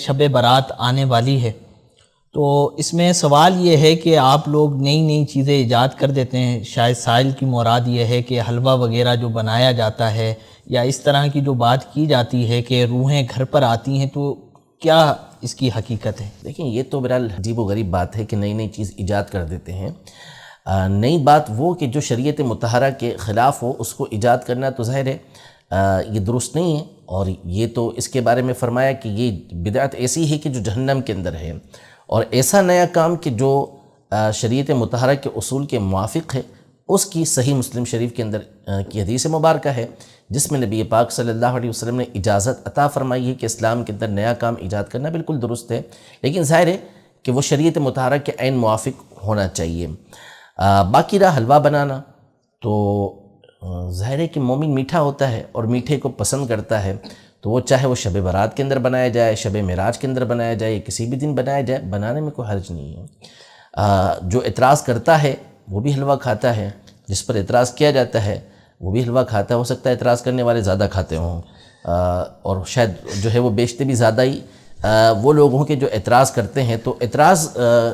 شب برات آنے والی ہے، تو اس میں سوال یہ ہے کہ آپ لوگ نئی نئی چیزیں ایجاد کر دیتے ہیں۔ شاید سائل کی مراد یہ ہے کہ حلوہ وغیرہ جو بنایا جاتا ہے یا اس طرح کی جو بات کی جاتی ہے کہ روحیں گھر پر آتی ہیں، تو کیا اس کی حقیقت ہے؟ دیکھیں، یہ تو بہرحال عجیب و غریب بات ہے کہ نئی نئی چیز ایجاد کر دیتے ہیں۔ نئی بات وہ کہ جو شریعت مطہرہ کے خلاف ہو اس کو ایجاد کرنا تو ظاہر ہے یہ درست نہیں ہے، اور یہ تو اس کے بارے میں فرمایا کہ یہ بدعت ایسی ہے کہ جو جہنم کے اندر ہے، اور ایسا نیا کام کہ جو شریعت مطہرہ کے اصول کے موافق ہے، اس کی صحیح مسلم شریف کے اندر کی حدیث مبارکہ ہے جس میں نبی پاک صلی اللہ علیہ وسلم نے اجازت عطا فرمائی ہے کہ اسلام کے اندر نیا کام ایجاد کرنا بالکل درست ہے، لیکن ظاہر ہے کہ وہ شریعت مطہرہ کے عین موافق ہونا چاہیے۔ باقی رہا حلوہ بنانا، تو ظاہر ہے کہ مومن میٹھا ہوتا ہے اور میٹھے کو پسند کرتا ہے، تو وہ چاہے وہ شب برات کے اندر بنایا جائے، شب معراج کے اندر بنایا جائے، یا کسی بھی دن بنایا جائے، بنانے میں کوئی حرج نہیں ہے۔ جو اعتراض کرتا ہے وہ بھی حلوہ کھاتا ہے، جس پر اعتراض کیا جاتا ہے وہ بھی حلوہ کھاتا ہے۔ ہو سکتا ہے اعتراض کرنے والے زیادہ کھاتے ہوں، اور شاید جو ہے وہ بیچتے بھی زیادہ ہی وہ لوگ ہوں کہ جو اعتراض کرتے ہیں۔ تو اعتراض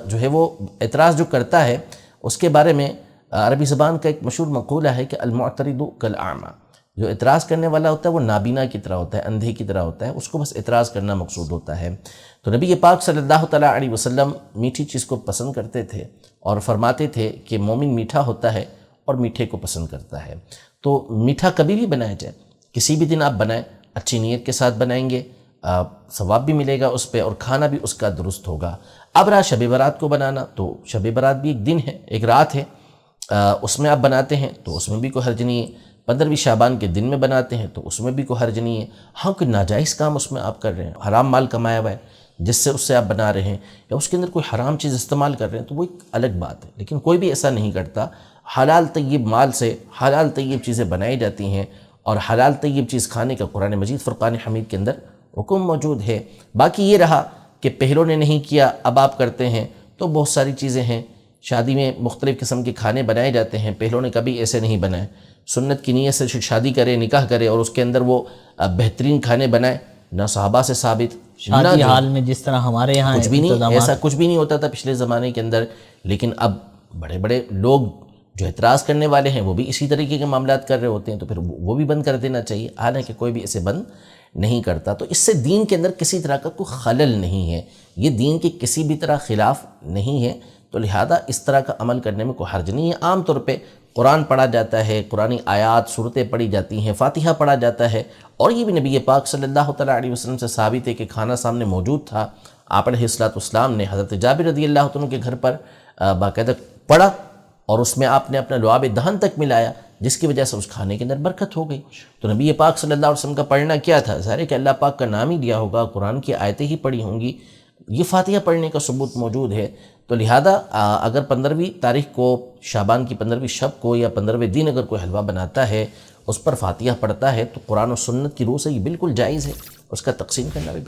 جو ہے وہ اعتراض جو کرتا ہے اس کے بارے میں عربی زبان کا ایک مشہور مقولہ ہے کہ المعترض کالاعمی، جو اعتراض کرنے والا ہوتا ہے وہ نابینا کی طرح ہوتا ہے، اندھے کی طرح ہوتا ہے، اس کو بس اعتراض کرنا مقصود ہوتا ہے۔ تو نبی پاک صلی اللہ تعالیٰ علیہ وسلم میٹھی چیز کو پسند کرتے تھے اور فرماتے تھے کہ مومن میٹھا ہوتا ہے اور میٹھے کو پسند کرتا ہے۔ تو میٹھا کبھی بھی بنایا جائے، کسی بھی دن آپ بنائیں، اچھی نیت کے ساتھ بنائیں گے، ثواب بھی ملے گا اس پہ اور کھانا بھی اس کا درست ہوگا۔ اب رہا شب برات کو بنانا، تو شب برات بھی ایک دن ہے، ایک رات ہے، اس میں آپ بناتے ہیں تو اس میں بھی کوئی حرج نہیں ہے۔ 15ویں شعبان کے دن میں بناتے ہیں تو اس میں بھی کوئی حرج نہیں ہے۔ ہاں، کوئی ناجائز کام اس میں آپ کر رہے ہیں، حرام مال کمایا ہوا ہے جس سے اس سے آپ بنا رہے ہیں، یا اس کے اندر کوئی حرام چیز استعمال کر رہے ہیں، تو وہ ایک الگ بات ہے، لیکن کوئی بھی ایسا نہیں کرتا۔ حلال طیب مال سے حلال طیب چیزیں بنائی جاتی ہیں، اور حلال طیب چیز کھانے کا قرآن مجید فرقان حمید کے اندر حکم موجود ہے۔ باقی یہ رہا کہ پہلوں نے نہیں کیا اب آپ کرتے ہیں، تو بہت ساری چیزیں ہیں۔ شادی میں مختلف قسم کے کھانے بنائے جاتے ہیں، پہلوں نے کبھی ایسے نہیں بنائے۔ سنت کی نیت سے شادی کرے، نکاح کرے اور اس کے اندر وہ بہترین کھانے بنائے، نہ صحابہ سے ثابت، شادی حال میں جس طرح ہمارے یہاں کچھ بھی نہیں، ایسا کچھ بھی نہیں ہوتا تھا پچھلے زمانے کے اندر۔ لیکن اب بڑے بڑے لوگ جو اعتراض کرنے والے ہیں وہ بھی اسی طریقے کے معاملات کر رہے ہوتے ہیں، تو پھر وہ بھی بند کر دینا چاہیے، حالانکہ کوئی بھی اسے بند نہیں کرتا۔ تو اس سے دین کے اندر کسی طرح کا کوئی خلل نہیں ہے، یہ دین کے کسی بھی طرح خلاف نہیں ہے، تو لہذا اس طرح کا عمل کرنے میں کوئی حرج نہیں ہے۔ عام طور پہ قرآن پڑھا جاتا ہے، قرآنی آیات صورتیں پڑھی جاتی ہیں، فاتحہ پڑھا جاتا ہے، اور یہ بھی نبی پاک صلی اللہ تعالیٰ علیہ وسلم سے ثابت ہے کہ کھانا سامنے موجود تھا، آپ علیہ السلام نے حضرت جابر رضی اللہ عنہ کے گھر پر باقاعدہ پڑھا، اور اس میں آپ نے اپنا لعاب دہن تک ملایا، جس کی وجہ سے اس کھانے کے اندر برکت ہو گئی۔ تو نبی پاک صلی اللہ علیہ وسلم کا پڑھنا کیا تھا؟ ظاہر ہے کہ اللہ پاک کا نام ہی لیا ہوگا، قرآن کی آیتیں ہی پڑھی ہوں گی، یہ فاتحہ پڑھنے کا ثبوت موجود ہے۔ تو لہذا اگر 15ویں تاریخ کو، شعبان کی 15ویں شب کو یا 15ویں دن اگر کوئی حلوہ بناتا ہے، اس پر فاتحہ پڑھتا ہے، تو قرآن و سنت کی روح سے یہ بالکل جائز ہے، اس کا تقسیم کرنا بھی